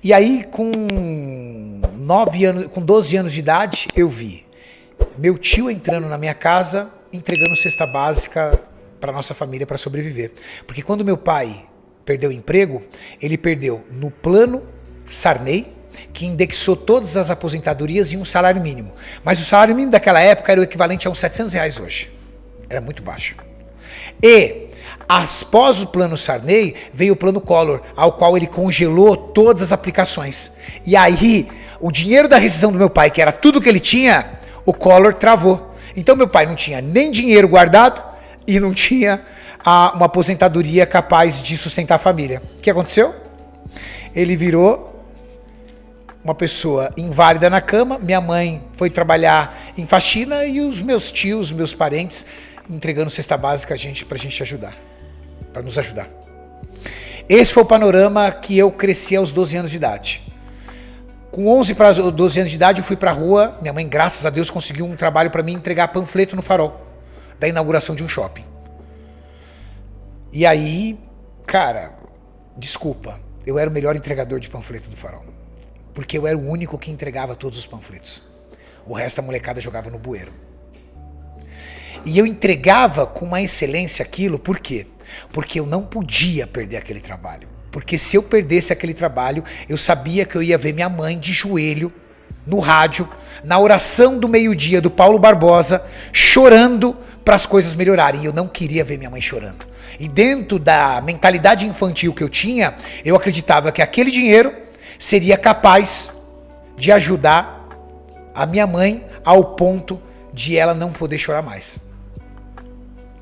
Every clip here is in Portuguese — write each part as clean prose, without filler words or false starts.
E aí, com 12 anos de idade, eu vi meu tio entrando na minha casa, entregando cesta básica para nossa família para sobreviver. Porque quando meu pai perdeu o emprego, ele perdeu no plano Sarney, que indexou todas as aposentadorias em um salário mínimo. Mas o salário mínimo daquela época era o equivalente a uns R$ 700 hoje. Era muito baixo. E, após o plano Sarney, veio o plano Collor, ao qual ele congelou todas as aplicações. E aí, o dinheiro da rescisão do meu pai, que era tudo que ele tinha, o Collor travou. Então meu pai não tinha nem dinheiro guardado e não tinha uma aposentadoria capaz de sustentar a família. O que aconteceu? Ele virou uma pessoa inválida na cama, minha mãe foi trabalhar em faxina e os meus tios, meus parentes, entregando cesta básica pra gente ajudar, para nos ajudar. Esse foi o panorama que eu cresci aos 12 anos de idade. Com 11 para 12 anos de idade eu fui pra rua, minha mãe, graças a Deus, conseguiu um trabalho para mim entregar panfleto no Farol, da inauguração de um shopping. E aí, cara, desculpa, eu era o melhor entregador de panfleto do Farol. Porque eu era o único que entregava todos os panfletos. O resto da molecada jogava no bueiro. E eu entregava com uma excelência aquilo, por quê? Porque eu não podia perder aquele trabalho. Porque se eu perdesse aquele trabalho, eu sabia que eu ia ver minha mãe de joelho, no rádio, na oração do meio-dia do Paulo Barbosa, chorando para as coisas melhorarem. E eu não queria ver minha mãe chorando. E dentro da mentalidade infantil que eu tinha, eu acreditava que aquele dinheiro seria capaz de ajudar a minha mãe ao ponto de ela não poder chorar mais.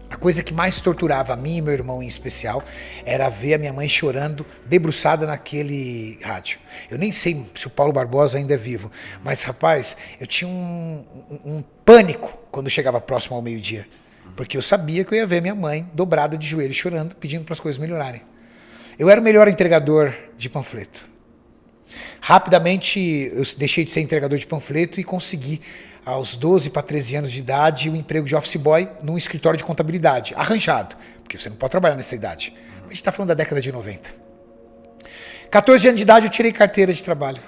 A coisa que mais torturava a mim e meu irmão em especial era ver a minha mãe chorando, debruçada naquele rádio. Eu nem sei se o Paulo Barbosa ainda é vivo, mas rapaz, eu tinha um pânico quando chegava próximo ao meio-dia. Porque eu sabia que eu ia ver minha mãe dobrada de joelho chorando, pedindo para as coisas melhorarem. Eu era o melhor entregador de panfleto. Rapidamente eu deixei de ser entregador de panfleto e consegui, aos 12 para 13 anos de idade, um emprego de office boy num escritório de contabilidade, arranjado, porque você não pode trabalhar nessa idade. A gente está falando da década de 90. 14 anos de idade eu tirei carteira de trabalho.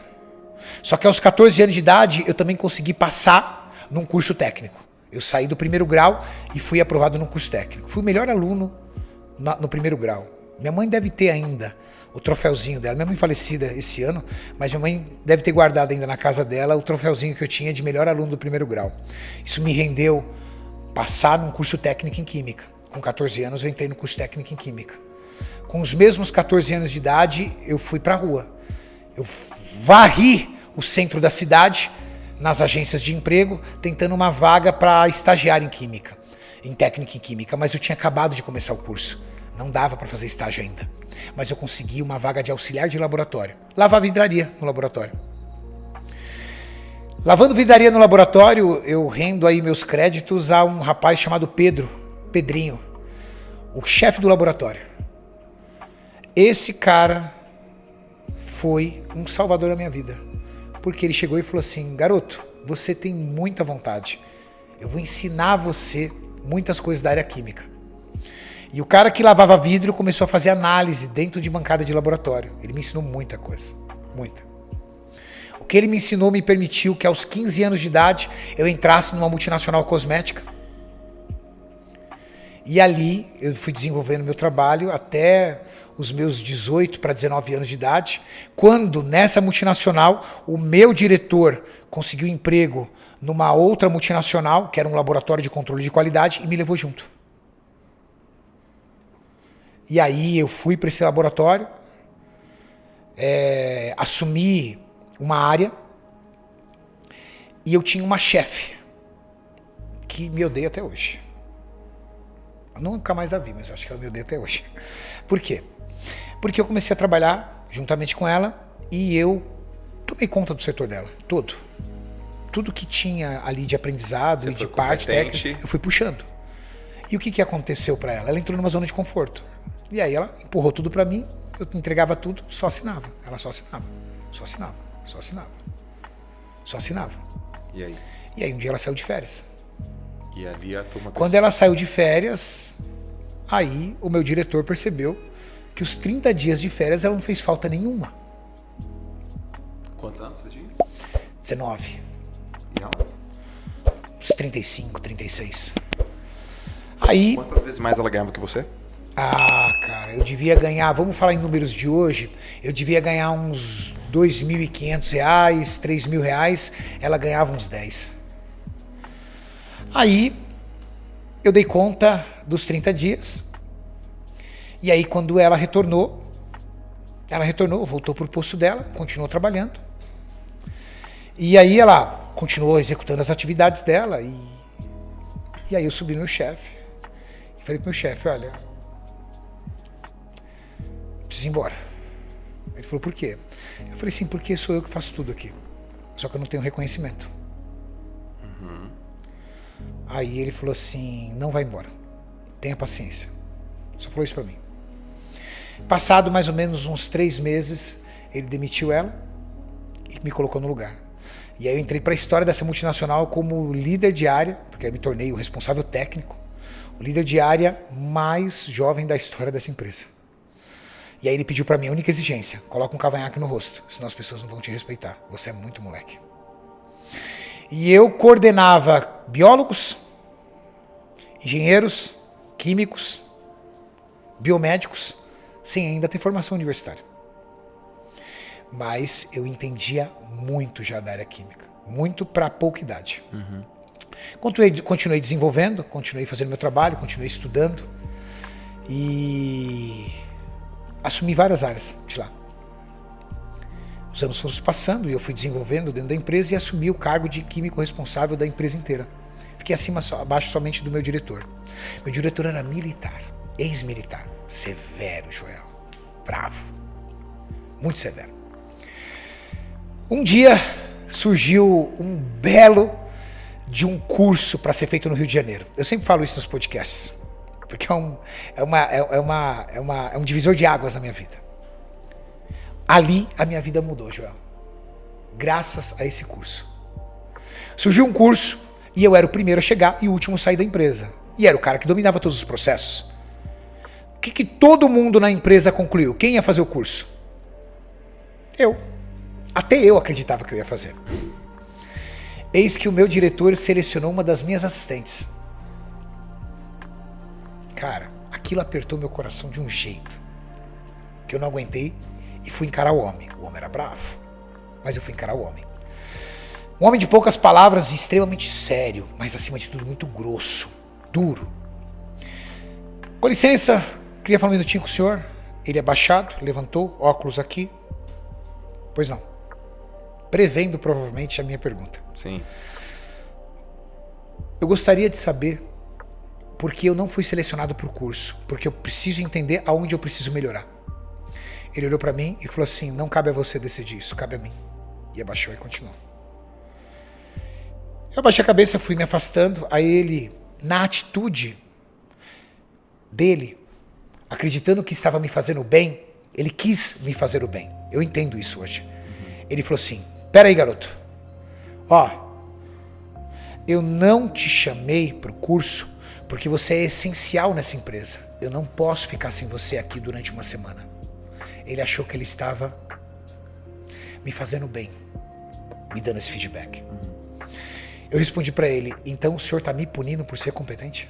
Só que aos 14 anos de idade eu também consegui passar num curso técnico. Eu saí do primeiro grau e fui aprovado num curso técnico. Fui o melhor aluno no primeiro grau. Minha mãe deve ter ainda o troféuzinho dela. Minha mãe falecida esse ano, mas minha mãe deve ter guardado ainda na casa dela o troféuzinho que eu tinha de melhor aluno do primeiro grau. Isso me rendeu passar num curso técnico em Química. Com 14 anos eu entrei no curso técnico em Química. Com os mesmos 14 anos de idade, eu fui pra rua. Eu varri o centro da cidade, nas agências de emprego, tentando uma vaga para estagiar em Química, em técnica em Química, mas eu tinha acabado de começar o curso. Não dava para fazer estágio ainda. Mas eu consegui uma vaga de auxiliar de laboratório. Lavar vidraria no laboratório. Lavando vidraria no laboratório, eu rendo aí meus créditos a um rapaz chamado Pedrinho, o chefe do laboratório. Esse cara foi um salvador da minha vida. Porque ele chegou e falou assim: garoto, você tem muita vontade. Eu vou ensinar você muitas coisas da área química. E o cara que lavava vidro começou a fazer análise dentro de bancada de laboratório. Ele me ensinou muita coisa, muita. O que ele me ensinou me permitiu que aos 15 anos de idade eu entrasse numa multinacional cosmética. E ali eu fui desenvolvendo meu trabalho até os meus 18 para 19 anos de idade, quando nessa multinacional o meu diretor conseguiu emprego numa outra multinacional, que era um laboratório de controle de qualidade, e me levou junto. E aí eu fui para esse laboratório, assumi uma área e eu tinha uma chefe que me odeia até hoje. Eu nunca mais a vi, mas eu acho que ela me odeia até hoje. Por quê? Porque eu comecei a trabalhar juntamente com ela e eu tomei conta do setor dela, todo. Tudo que tinha ali de aprendizado e de parte técnica, eu fui puxando. E o que aconteceu para ela? Ela entrou numa zona de conforto. E aí ela empurrou tudo para mim, eu entregava tudo, só assinava. Ela só assinava, só assinava, só assinava, só assinava. E aí? E aí um dia ela saiu de férias. E ali a turma... Quando ela saiu de férias, aí o meu diretor percebeu que os 30 dias de férias ela não fez falta nenhuma. Quantos anos você tinha? 19. E ela? Uns 35, 36. Aí... Quantas vezes mais ela ganhava que você? Ah, cara, eu devia ganhar, vamos falar em números de hoje, eu devia ganhar uns R$2.500, R$3.000, ela ganhava uns 10. Aí, eu dei conta dos 30 dias, e aí quando ela retornou, voltou pro posto dela, continuou trabalhando, e aí ela continuou executando as atividades dela, e aí eu subi no meu chefe, e falei pro meu chefe, olha... preciso ir embora. Ele falou, por quê? Eu falei, sim, porque sou eu que faço tudo aqui. Só que eu não tenho reconhecimento. Aí ele falou assim, não vai embora. Tenha paciência. Só falou isso pra mim. Passado mais ou menos uns 3 meses, ele demitiu ela e me colocou no lugar. E aí eu entrei pra história dessa multinacional como líder de área, porque aí me tornei o responsável técnico, o líder de área mais jovem da história dessa empresa. E aí ele pediu pra mim a única exigência, coloca um cavanhaque no rosto, senão as pessoas não vão te respeitar. Você é muito moleque. E eu coordenava biólogos, engenheiros, químicos, biomédicos, sem ainda ter formação universitária. Mas eu entendia muito já da área química, muito para pouca idade. Continuei desenvolvendo, continuei fazendo meu trabalho, continuei estudando e assumi várias áreas de lá. Os anos foram se passando e eu fui desenvolvendo dentro da empresa e assumi o cargo de químico responsável da empresa inteira. Fiquei abaixo somente do meu diretor. Meu diretor era militar, ex-militar, severo, Joel, bravo, muito severo. Um dia surgiu um belo de um curso para ser feito no Rio de Janeiro. Eu sempre falo isso nos podcasts, porque é um divisor de águas na minha vida. Ali a minha vida mudou, Joel. Graças a esse curso. Surgiu um curso e eu era o primeiro a chegar e o último a sair da empresa. E era o cara que dominava todos os processos. O que todo mundo na empresa concluiu? Quem ia fazer o curso? Eu. Até eu acreditava que eu ia fazer. Eis que o meu diretor selecionou uma das minhas assistentes. Cara, aquilo apertou meu coração de um jeito que eu não aguentei e fui encarar o homem. O homem era bravo, mas eu fui encarar o homem. Um homem de poucas palavras, extremamente sério, mas acima de tudo muito grosso, duro. Com licença, queria falar um minutinho com o senhor. Ele abaixado, levantou, óculos aqui. Pois não. Prevendo provavelmente a minha pergunta. Sim. Eu gostaria de saber por que eu não fui selecionado para o curso, porque eu preciso entender aonde eu preciso melhorar. Ele olhou para mim e falou assim, não cabe a você decidir isso, cabe a mim. E abaixou e continuou. Eu abaixei a cabeça, fui me afastando, aí ele, na atitude dele, acreditando que estava me fazendo bem, ele quis me fazer o bem. Eu entendo isso hoje. Ele falou assim, pera aí, garoto. Ó, eu não te chamei pro curso porque você é essencial nessa empresa. Eu não posso ficar sem você aqui durante uma semana. Ele achou que ele estava me fazendo bem, me dando esse feedback. Eu respondi pra ele, então o senhor tá me punindo por ser competente?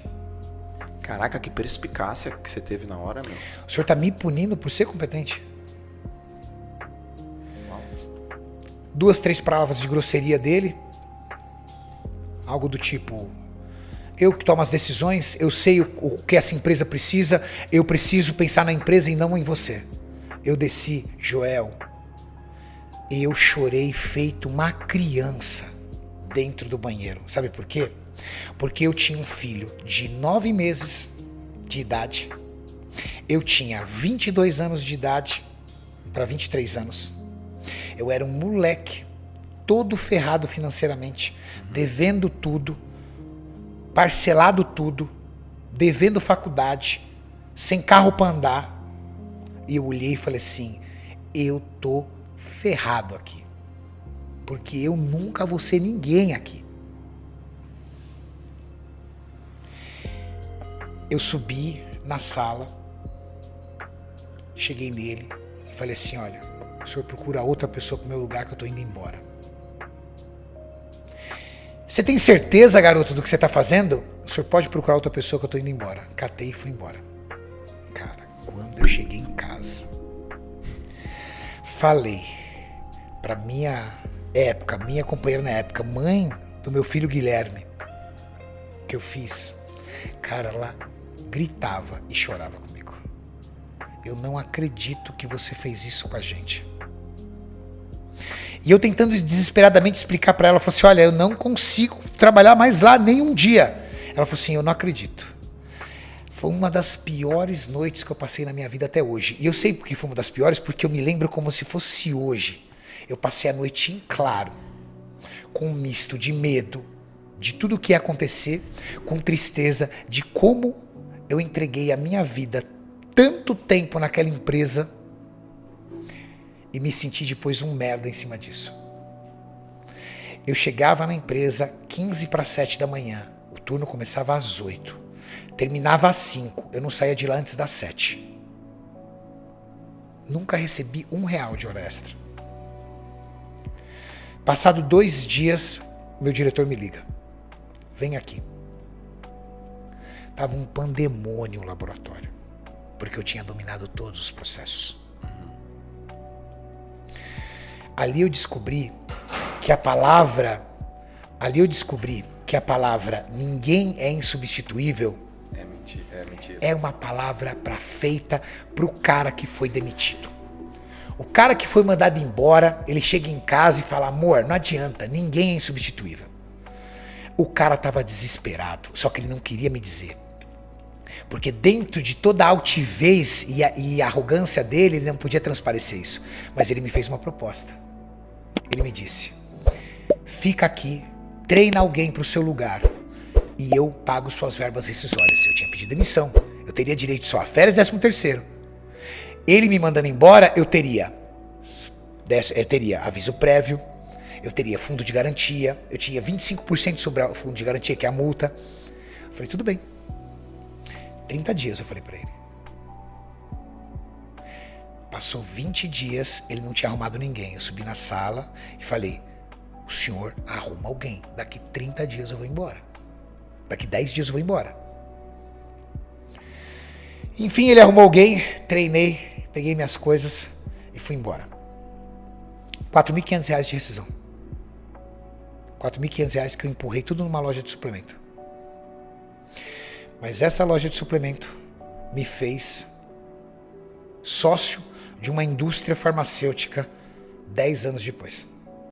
Caraca, que perspicácia que você teve na hora, meu. O senhor tá me punindo por ser competente? 2, 3 palavras de grosseria dele. Algo do tipo, eu que tomo as decisões, eu sei o que essa empresa precisa, eu preciso pensar na empresa e não em você. Eu desci, Joel, e eu chorei feito uma criança dentro do banheiro. Sabe por quê? Porque eu tinha um filho de 9 meses de idade. Eu tinha 22 anos de idade para 23 anos. Eu era um moleque, todo ferrado financeiramente, devendo tudo, parcelado tudo, devendo faculdade, sem carro para andar. E eu olhei e falei assim, eu tô ferrado aqui. Porque eu nunca vou ser ninguém aqui. Eu subi na sala, cheguei nele e falei assim, olha, O senhor procura outra pessoa pro meu lugar que eu tô indo embora. Você tem certeza, garoto, do que você tá fazendo? O senhor pode procurar outra pessoa que eu tô indo embora. Catei e fui embora. Cara, quando eu cheguei em casa, falei pra minha companheira na época, mãe do meu filho Guilherme, que eu fiz. Cara, ela gritava e chorava comigo. Eu não acredito que você fez isso com a gente. E eu tentando desesperadamente explicar pra ela, falou assim, olha, eu não consigo trabalhar mais lá nem um dia. Ela falou assim, eu não acredito. Foi uma das piores noites que eu passei na minha vida até hoje. E eu sei porque foi uma das piores, porque eu me lembro como se fosse hoje. Eu passei a noite em claro, com um misto de medo, de tudo o que ia acontecer, com tristeza, de como eu entreguei a minha vida tanto tempo naquela empresa e me senti depois um merda em cima disso. Eu chegava na empresa 6:45 da manhã, o turno começava às 8, terminava às 5, eu não saía de lá antes das 7. Nunca recebi R$1 de hora extra. Passado 2 dias, meu diretor me liga. Vem aqui. Tava um pandemônio o laboratório, porque eu tinha dominado todos os processos. Ali eu descobri que a palavra ninguém é insubstituível É mentira. é uma palavra feita pro cara que foi demitido. O cara que foi mandado embora, ele chega em casa e fala, amor, não adianta, ninguém é insubstituível. O cara tava desesperado, só que ele não queria me dizer. Porque dentro de toda a altivez e a arrogância dele, ele não podia transparecer isso. Mas ele me fez uma proposta. Ele me disse, fica aqui, treina alguém pro seu lugar e eu pago suas verbas rescisórias. Eu tinha pedido demissão, eu teria direito só a férias e 13º. Ele me mandando embora, eu teria aviso prévio, eu teria fundo de garantia, eu tinha 25% sobre o fundo de garantia, que é a multa. Eu falei, tudo bem. 30 dias, eu falei pra ele. Passou 20 dias, ele não tinha arrumado ninguém. Eu subi na sala e falei, o senhor arruma alguém. Daqui 30 dias eu vou embora. Daqui 10 dias eu vou embora. Enfim, ele arrumou alguém, treinei, peguei minhas coisas e fui embora. R$4.500 de rescisão. R$4.500 que eu empurrei tudo numa loja de suplemento. Mas essa loja de suplemento me fez sócio de uma indústria farmacêutica 10 anos depois.